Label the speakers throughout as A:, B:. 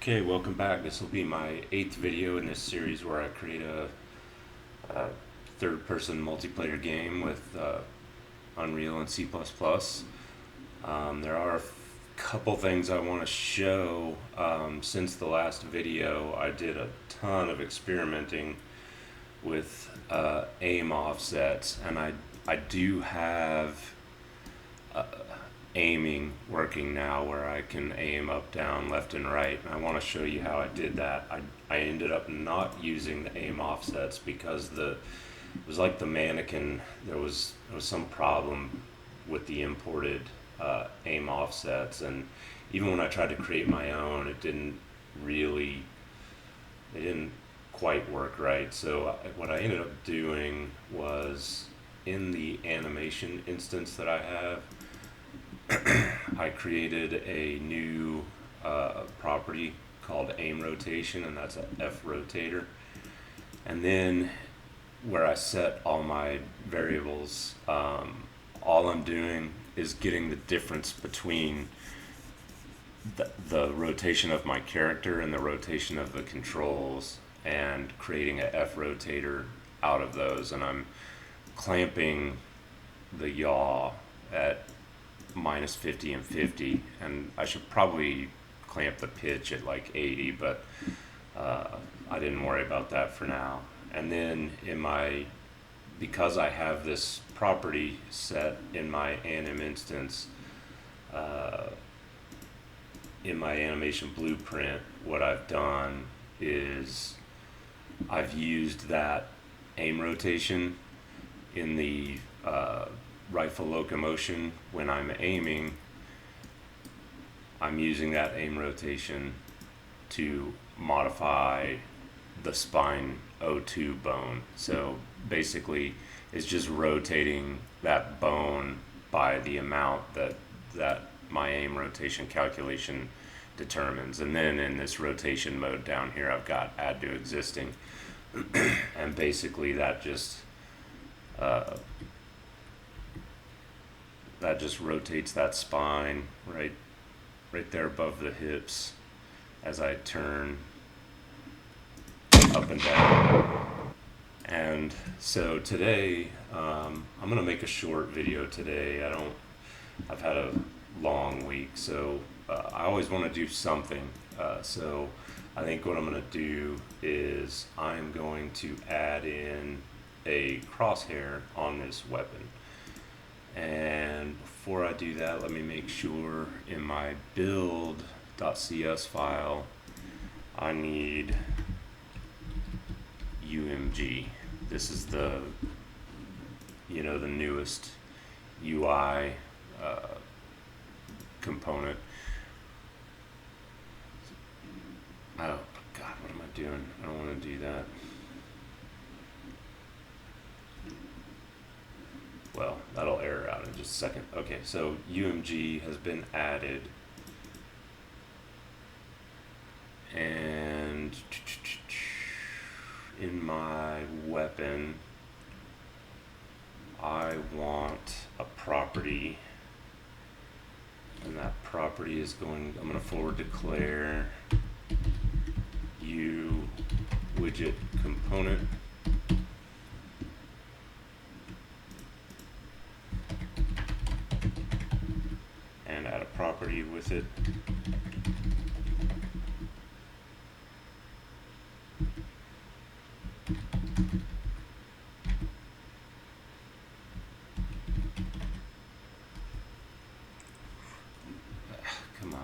A: Okay, welcome back. This will be my 8th video in this series where I create a third-person multiplayer game with Unreal and C++. There are a couple things I want to show. Since the last video, I did a ton of experimenting with aim offsets, and I do have aiming working now where I can aim up, down, left, and right. And I want to show you how I did that. I ended up not using the aim offsets because it was like the mannequin. There was some problem with the imported aim offsets, and even when I tried to create my own, it didn't quite work right. So what I ended up doing was, in the animation instance that I have, I created a new property called aim rotation, and that's an F rotator. And then where I set all my variables, all I'm doing is getting the difference between the rotation of my character and the rotation of the controls, and creating a F rotator out of those. And I'm clamping the yaw at minus 50 and 50, and I should probably clamp the pitch at like 80, but I didn't worry about that for now. And then because I have this property set in my anim instance, in my animation blueprint, what I've done is I've used that aim rotation in the rifle locomotion. When I'm aiming, I'm using that aim rotation to modify the spine O2 bone. So basically it's just rotating that bone by the amount that my aim rotation calculation determines. And then in this rotation mode down here, I've got add to existing, and basically that just rotates that spine right there above the hips as I turn up and down. And so today, I'm gonna make a short video today. I've had a long week, so I always want to do something. So I think what I'm gonna do is I'm going to add in a crosshair on this weapon. And before I do that, let me make sure in my build.cs file I need UMG. This is the newest UI component. Oh God, what am I doing? I don't want to do that. Well, that'll error out in just a second. Okay, so UMG has been added, and in my weapon I want a property, and that property is I'm going to forward declare U widget component, and add a property with it. Come on.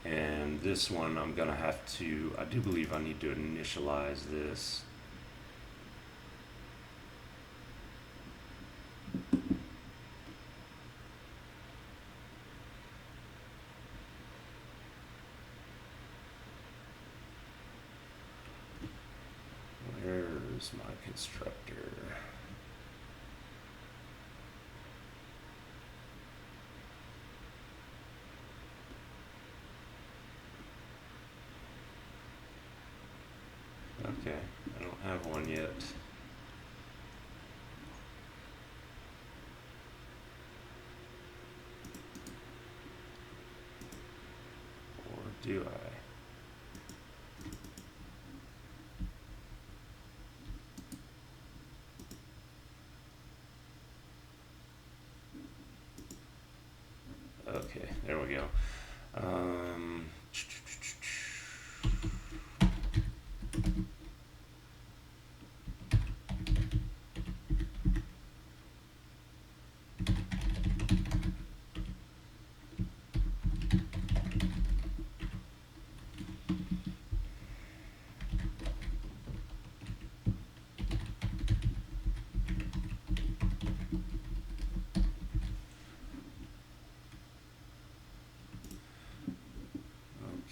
A: And this one I'm gonna have to, I do believe I need to initialize this. Where's my constructor? Okay, I don't have one yet. Do I? Okay, there we go. Um,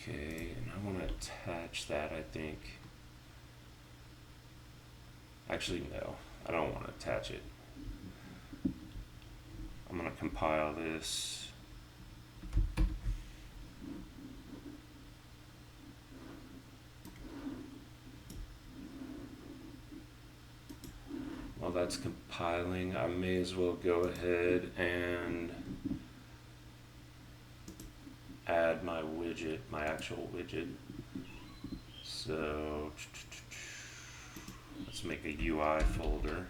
A: okay, and I want to attach that, I think. Actually, no, I don't want to attach it. I'm going to compile this. While that's compiling, I may as well go ahead and add my widget, my actual widget. So let's make a UI folder.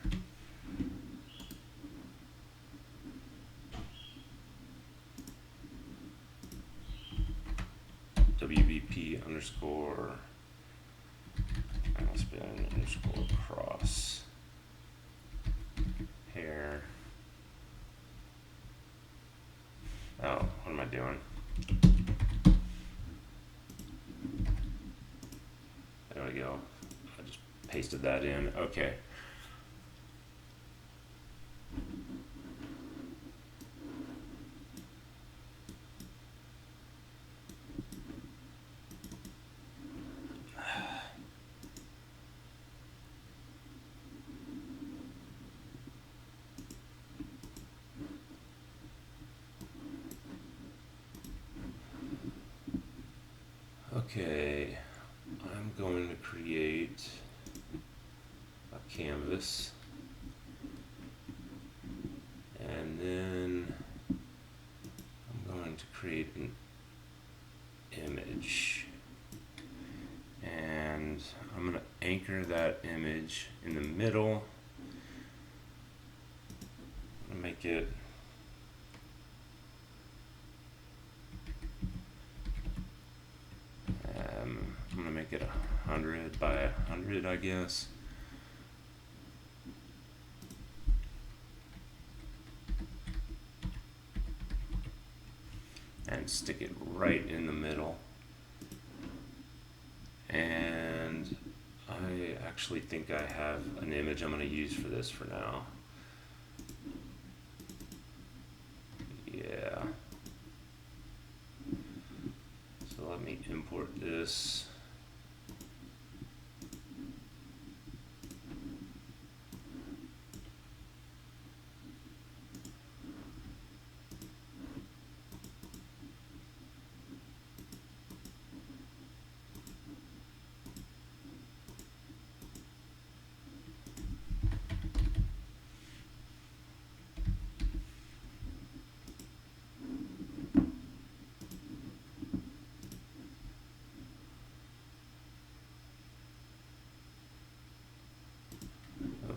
A: WBP underscore spin underscore cross hair. Oh, what am I doing? There we go. I just pasted that in. Okay. Okay, I'm going to create a canvas, and then I'm going to create an image, and I'm going to anchor that image in the middle. I'm going to make it I'm going to make it 100 by 100, I guess. And stick it right in the middle. And I actually think I have an image I'm going to use for this for now. Yeah. So let me import this.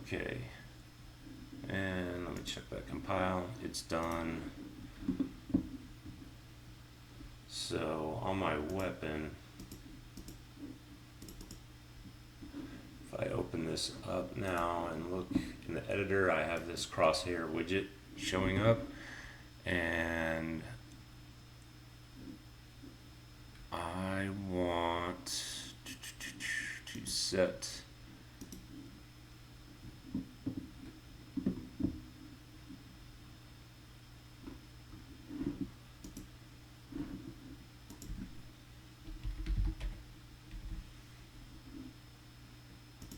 A: Okay, and let me check that compile. It's done. So on my weapon, if I open this up now and look in the editor, I have this crosshair widget showing up, and I want to set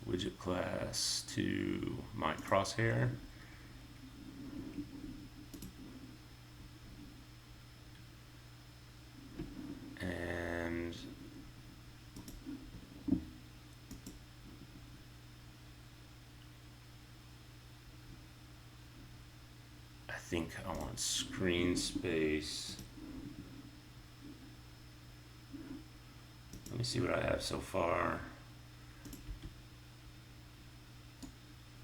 A: widget class to my crosshair. And I think I want screen space see what I have so far.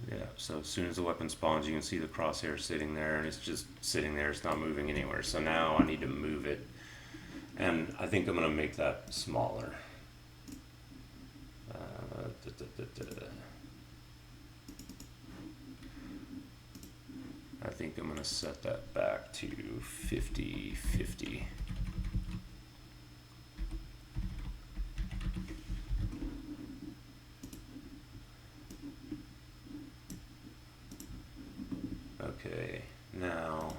A: Yeah, so as soon as the weapon spawns, you can see the crosshair sitting there, and it's just sitting there, it's not moving anywhere. So now I need to move it, and I think I'm going to make that smaller. I think I'm going to set that back to 50-50. Okay, now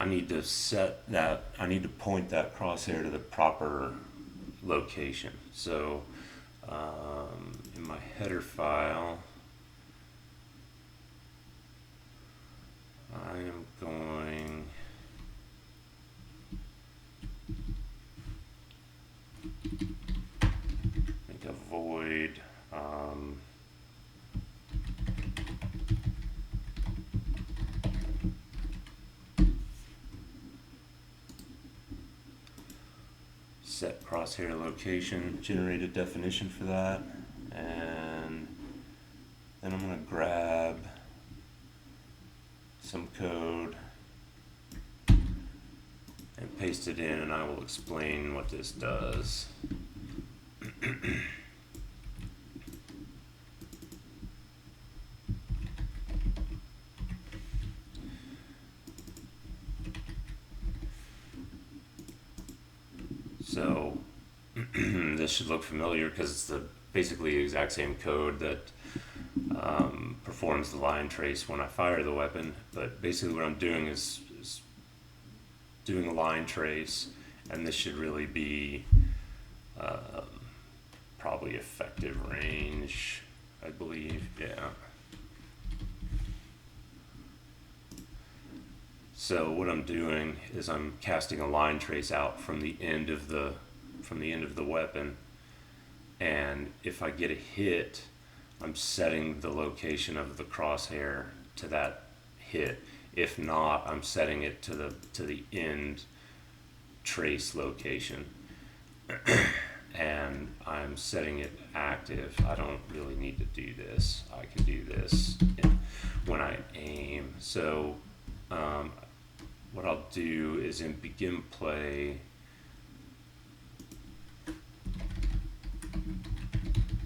A: I need to set that, I need to point that crosshair to the proper location. So in my header file, I am going make a void set crosshair location, generate a definition for that, and then I'm going to grab some code and paste it in, and I will explain what this does. So this should look familiar because it's basically the exact same code that performs the line trace when I fire the weapon. But basically what I'm doing is doing a line trace, and this should really be probably effective range, I believe. Yeah. So what I'm doing is I'm casting a line trace out from the end of the weapon, and if I get a hit, I'm setting the location of the crosshair to that hit. If not, I'm setting it to the end trace location, and I'm setting it active. I don't really need to do this. I can do this when I aim. So what I'll do is in begin play,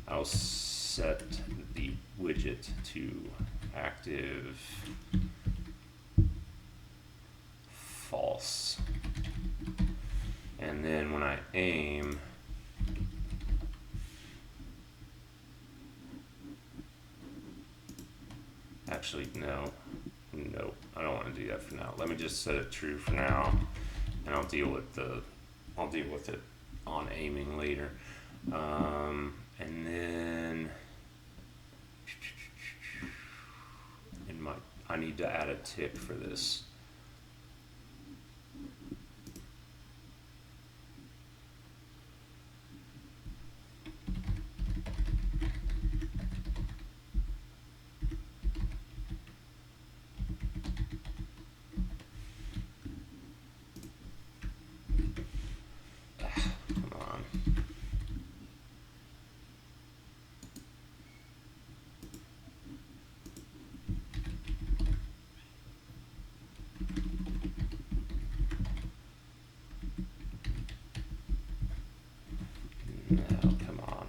A: I'll set the widget to active false, and then when I aim, actually no, I don't want to do that for now. Let me just set it true for now, and I'll deal with it on aiming later. And then I need to add a tick for this. No, come on.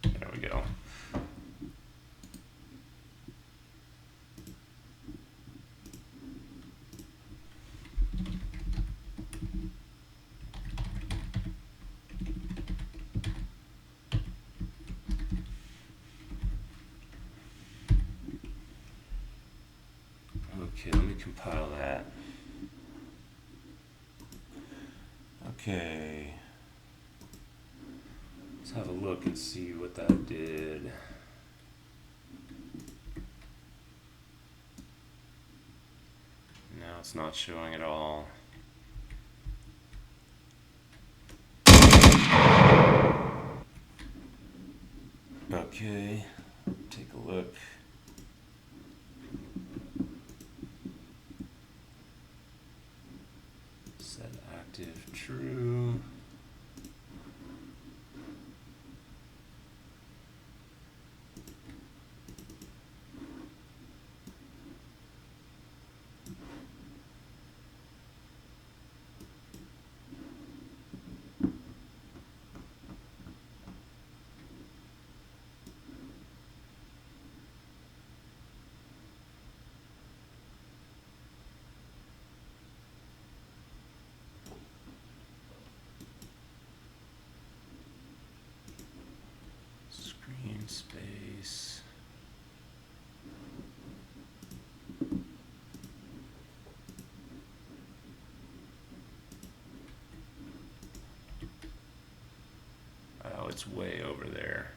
A: There we go. Okay, let me compile that. Okay, let's have a look and see what that did. Now it's not showing at all. Okay, take a look. Space. Oh, it's way over there.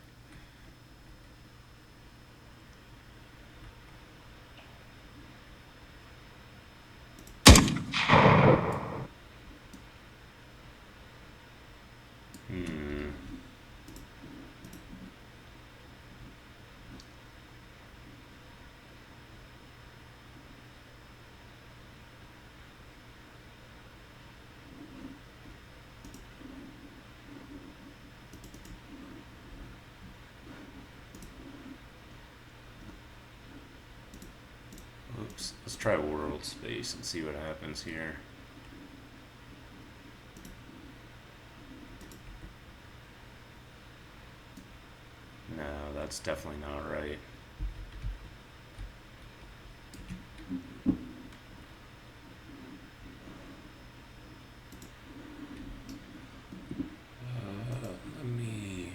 A: Oops. Let's try world space and see what happens here. No, that's definitely not right. Let me...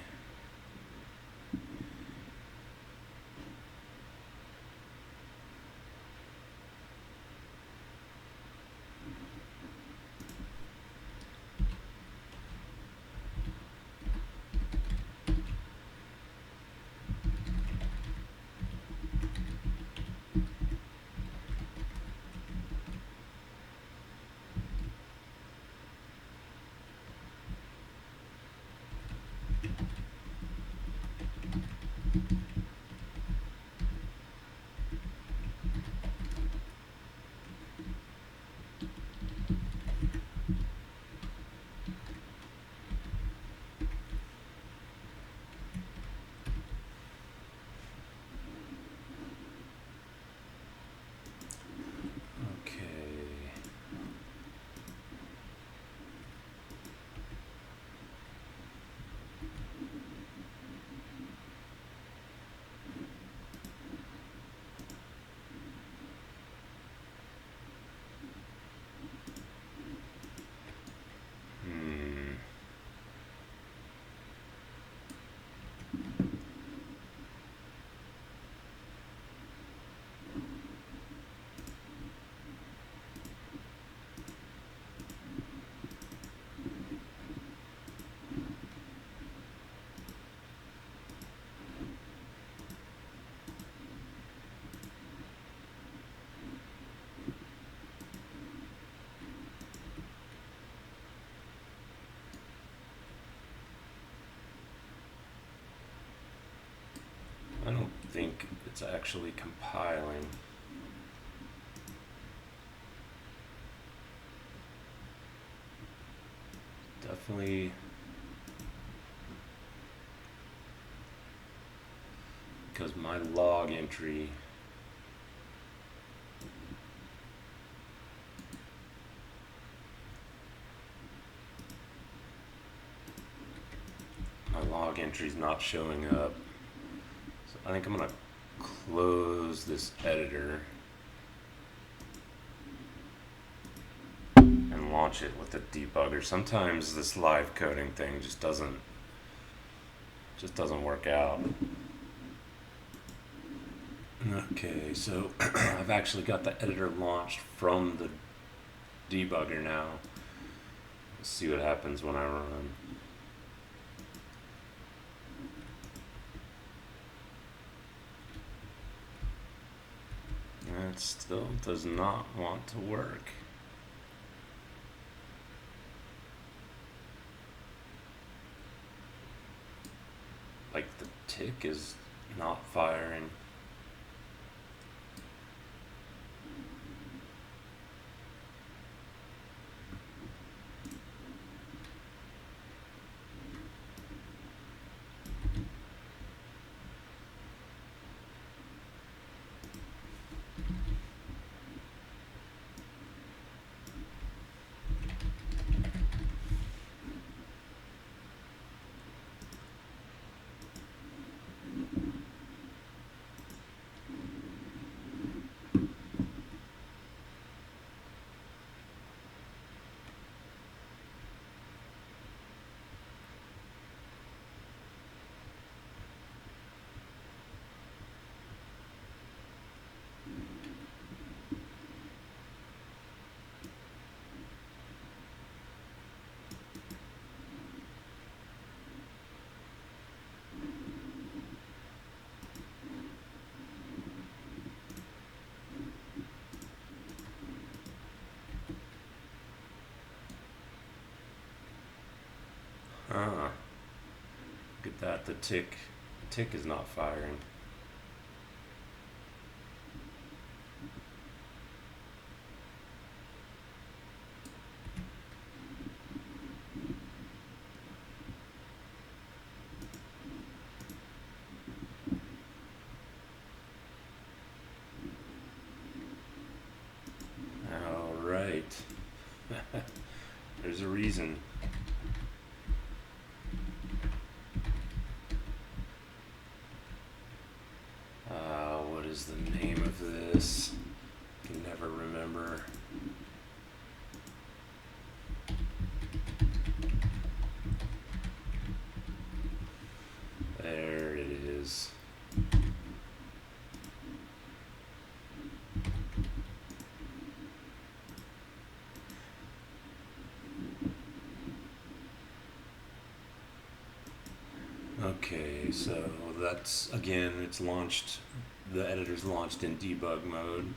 A: I don't think it's actually compiling. Definitely because my log entry is not showing up. So I think I'm gonna close this editor and launch it with the debugger. Sometimes this live coding thing just doesn't work out. Okay, so I've actually got the editor launched from the debugger now. Let's see what happens when I run. It still does not want to work. Like the tick is not firing. Look at that, the tick is not firing. All right. There's a reason. What is the name of this? I can never remember. There it is. Okay, so that's, again, it's launched, the editor's launched in debug mode.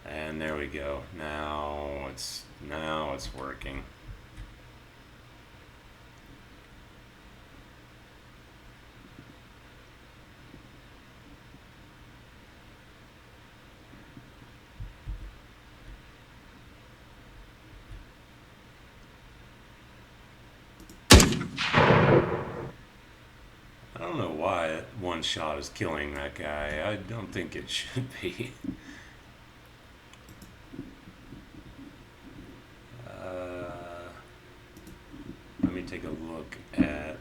A: And there we go. Now it's working. I don't know why one shot is killing that guy. I don't think it should be. Let me take a look at,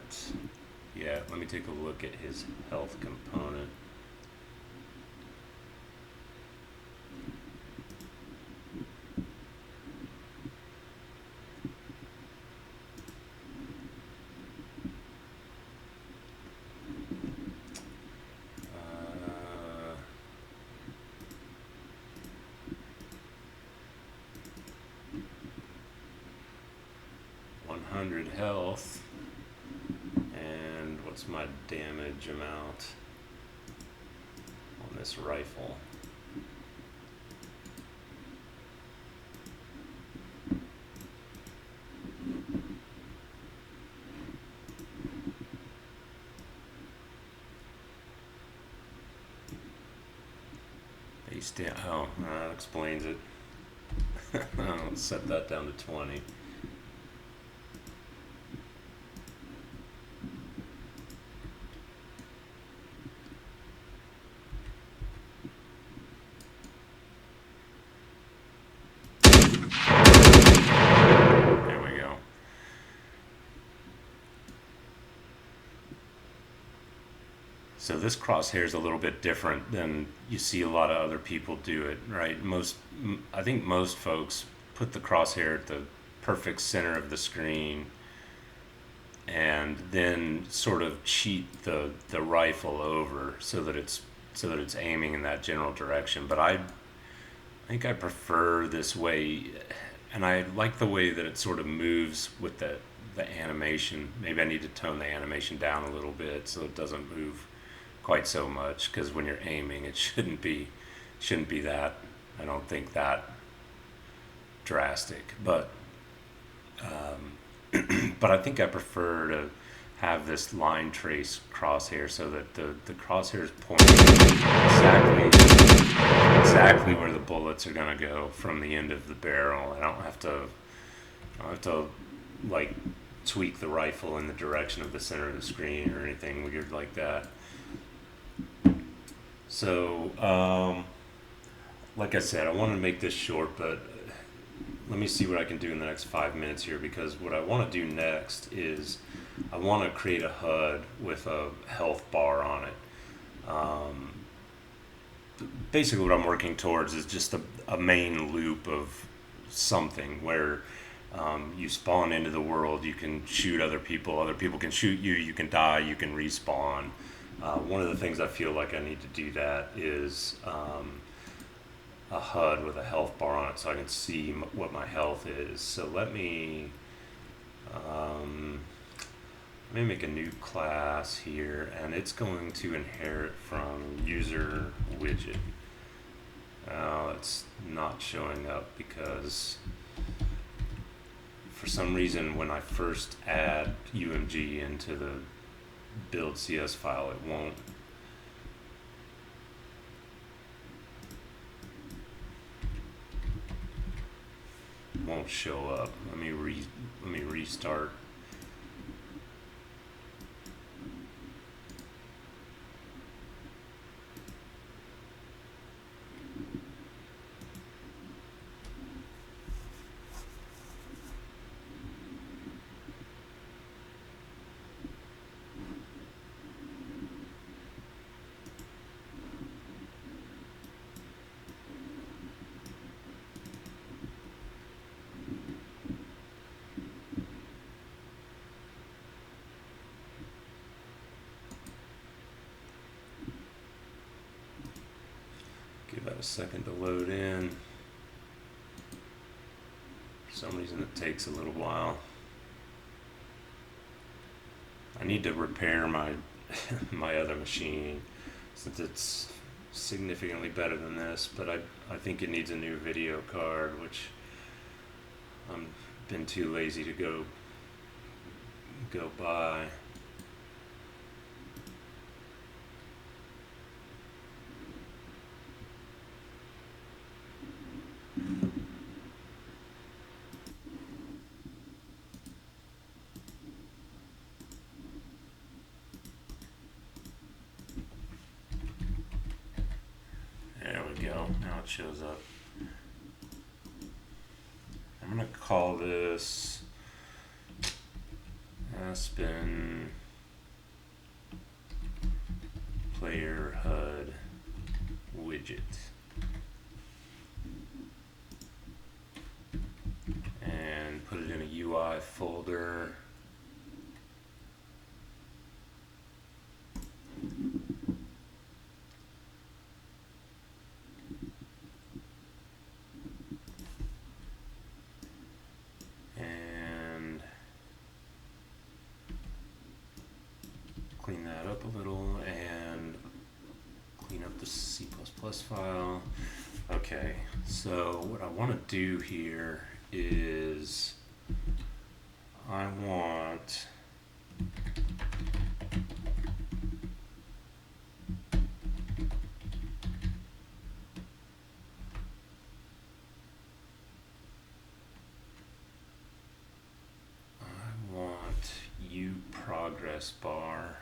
A: let me take a look at his health component. Health, and what's my damage amount on this rifle? Oh, that explains it. I'll set that down to 20. So this crosshair is a little bit different than you see a lot of other people do it, right? I think most folks put the crosshair at the perfect center of the screen and then sort of cheat the rifle over so that it's aiming in that general direction. But I think I prefer this way, and I like the way that it sort of moves with the animation. Maybe I need to tone the animation down a little bit so it doesn't move quite so much, because when you're aiming it shouldn't be that, I don't think, that drastic, but but I think I prefer to have this line trace crosshair so that the crosshair is pointing exactly where the bullets are going to go from the end of the barrel. I don't have to like tweak the rifle in the direction of the center of the screen or anything weird like that. So, like I said, I want to make this short, but let me see what I can do in the next 5 minutes here, because what I want to do next is I want to create a HUD with a health bar on it. Basically what I'm working towards is just a main loop of something where you spawn into the world, you can shoot other people can shoot you, you can die, you can respawn. One of the things I feel like I need to do that is a HUD with a health bar on it so I can see what my health is. So let me make a new class here, and it's going to inherit from user widget. It's not showing up because for some reason when I first add UMG into the build CS file, it won't show up. Let me restart. Give that a second to load in. For some reason it takes a little while. I need to repair my my other machine since it's significantly better than this, but I think it needs a new video card, which I've been too lazy to go buy. There we go. Now it shows up. I'm gonna call this Aspen Player HUD widget, and put it in a UI folder. Clean that up a little and clean up the C++ file. Okay, so what I want to do here is I want progress bar.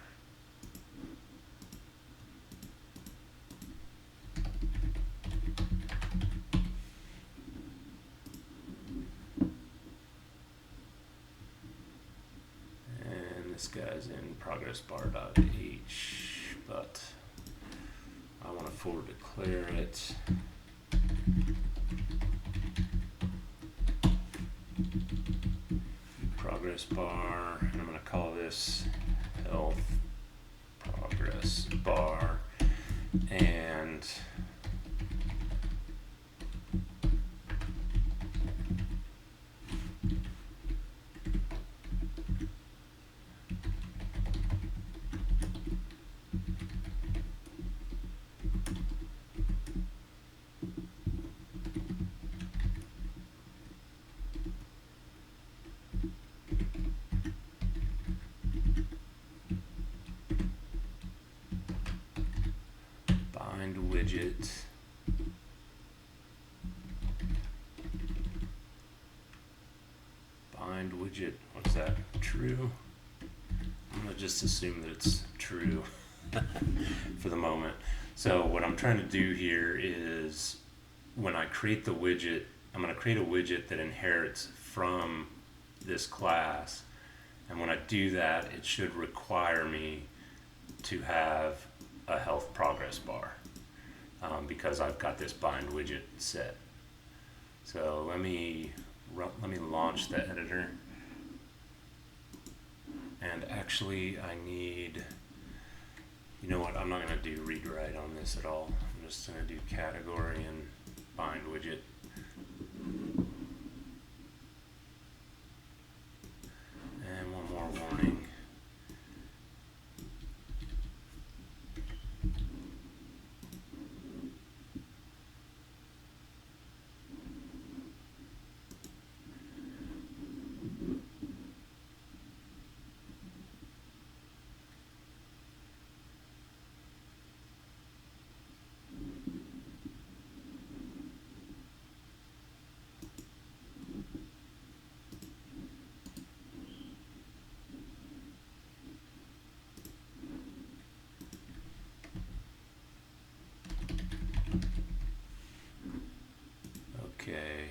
A: And this guy's in progress bar.h, but I want to forward declare it. Progress bar, and I'm going to call this health progress bar, and widget. Bind widget, what's that? True? I'm gonna just assume that it's true for the moment. So what I'm trying to do here is when I create the widget, I'm gonna create a widget that inherits from this class. And when I do that, it should require me to have a health progress bar. Because I've got this bind widget set. So let me launch the editor, and actually I need, you know what, I'm not going to do read write on this at all. I'm just going to do category and bind widget. And one more warning.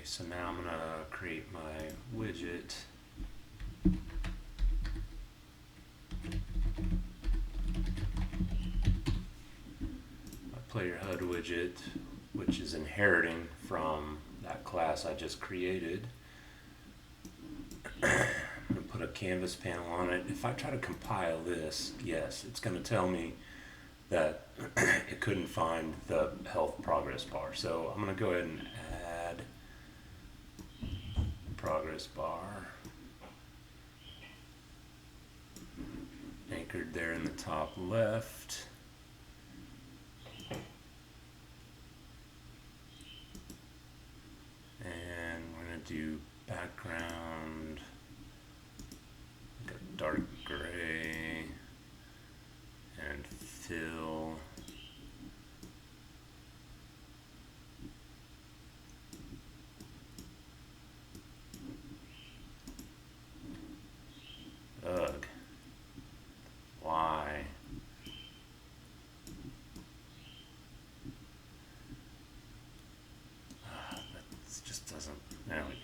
A: so now I'm gonna create my widget. My Player HUD widget, which is inheriting from that class I just created. I'm going to put a canvas panel on it. If I try to compile this, yes, it's going to tell me that it couldn't find the health progress bar. So I'm going to go ahead and add progress bar. Anchored there in the top left. And we're going to do background, like a dark gray, and fill. Ugh. Why? That just doesn't. There we go.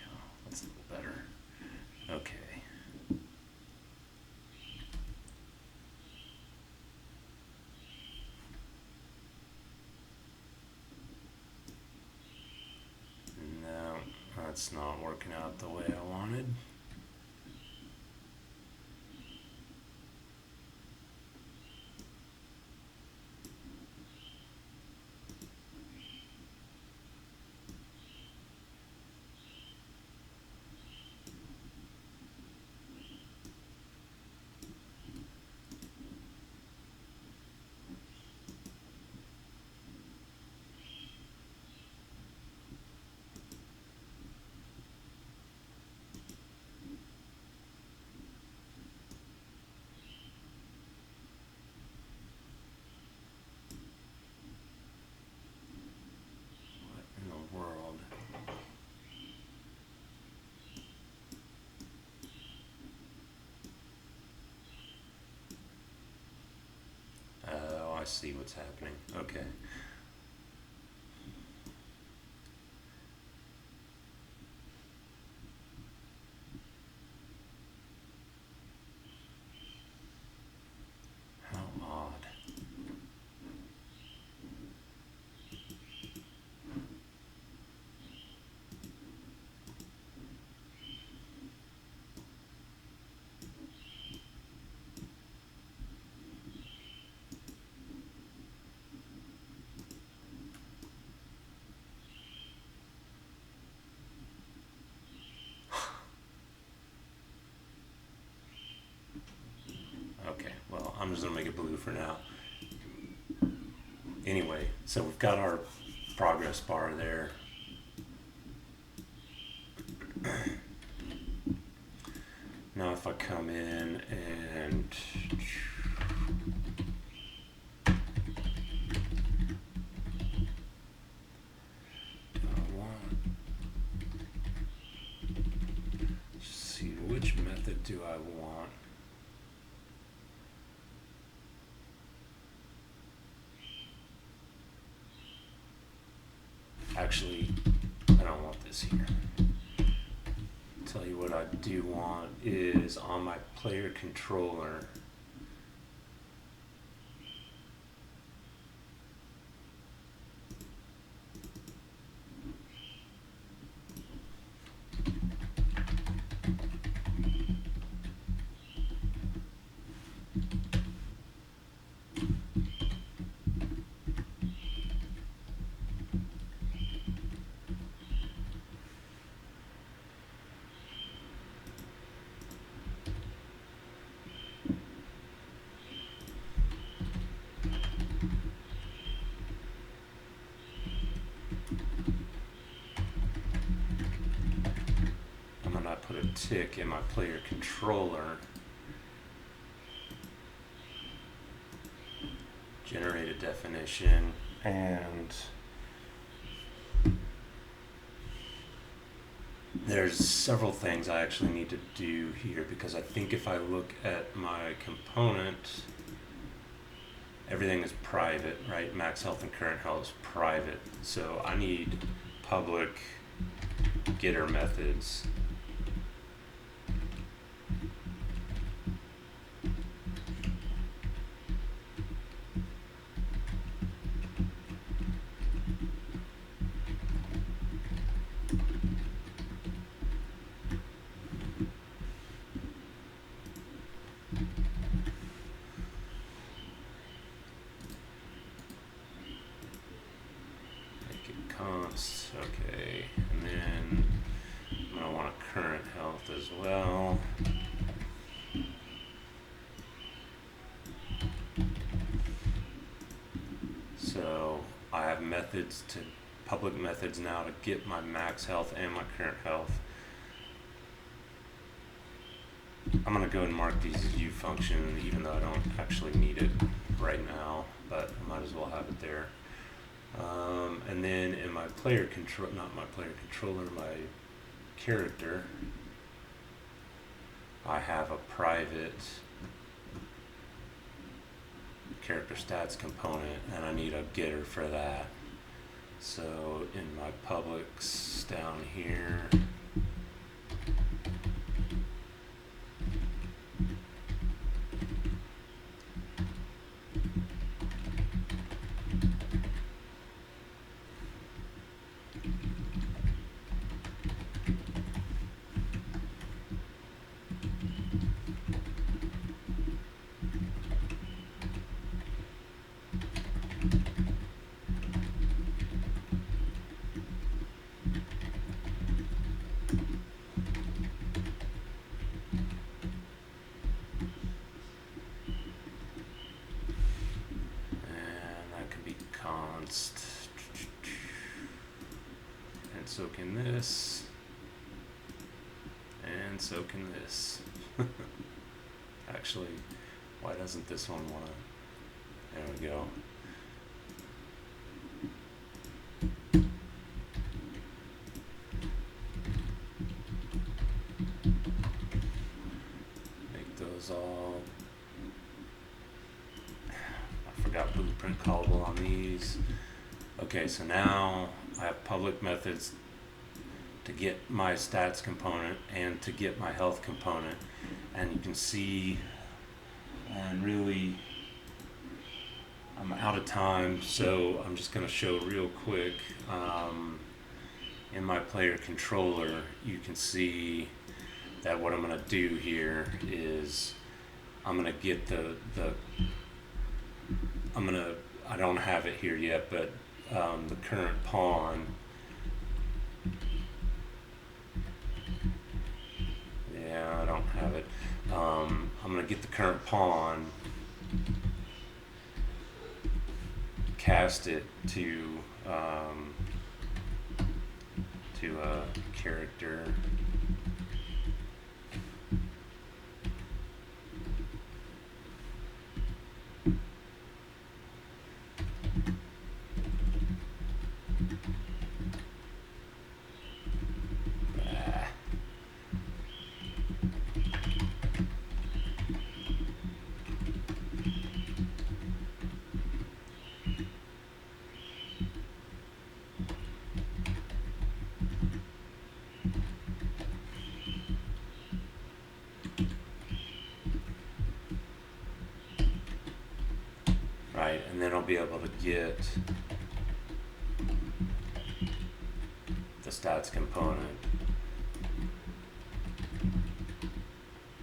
A: That's a little better. Okay. No, that's not working out the way I wanted. I see what's happening. Okay. How odd. Okay, well, I'm just gonna make it blue for now. Anyway, so we've got our progress bar there. Now if I come in and which method do I want? Actually, I don't want this here. Tell you what I do want is on my player controller. Put a tick in my player controller, generate a definition, and there's several things I actually need to do here, because I think if I look at my component, everything is private, right? Max health and current health is private, so I need public getter methods. Const, okay, and then I'm going to want a current health as well. So I have methods to public methods now to get my max health and my current health. I'm going to go and mark these as U function even though I don't actually need it right now, but I might as well have it there. And then in my player control, not my player controller, my character, I have a private character stats component, and I need a getter for that. So in my publics down here, and so can this, and so can this. Actually, why doesn't this one want to? There we go. Make those all. I forgot blueprint callable on these. Okay, so now I have public methods to get my stats component and to get my health component, and you can see, and really I'm out of time, so I'm just going to show real quick. In my player controller, you can see that what I'm going to do here is I'm going to get I don't have it here yet, but the current pawn. Yeah, I don't have it. I'm going to get the current pawn, cast it to a character. Right, and then I'll be able to get the stats component,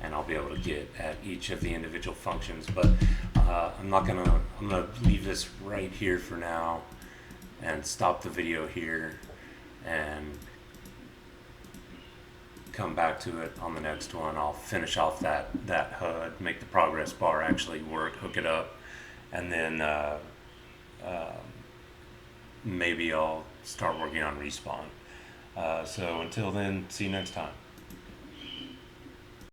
A: and I'll be able to get at each of the individual functions. But I'm gonna leave this right here for now and stop the video here and come back to it on the next one. I'll finish off that HUD, make the progress bar actually work, hook it up, and then maybe I'll start working on respawn. So until then, see you next time.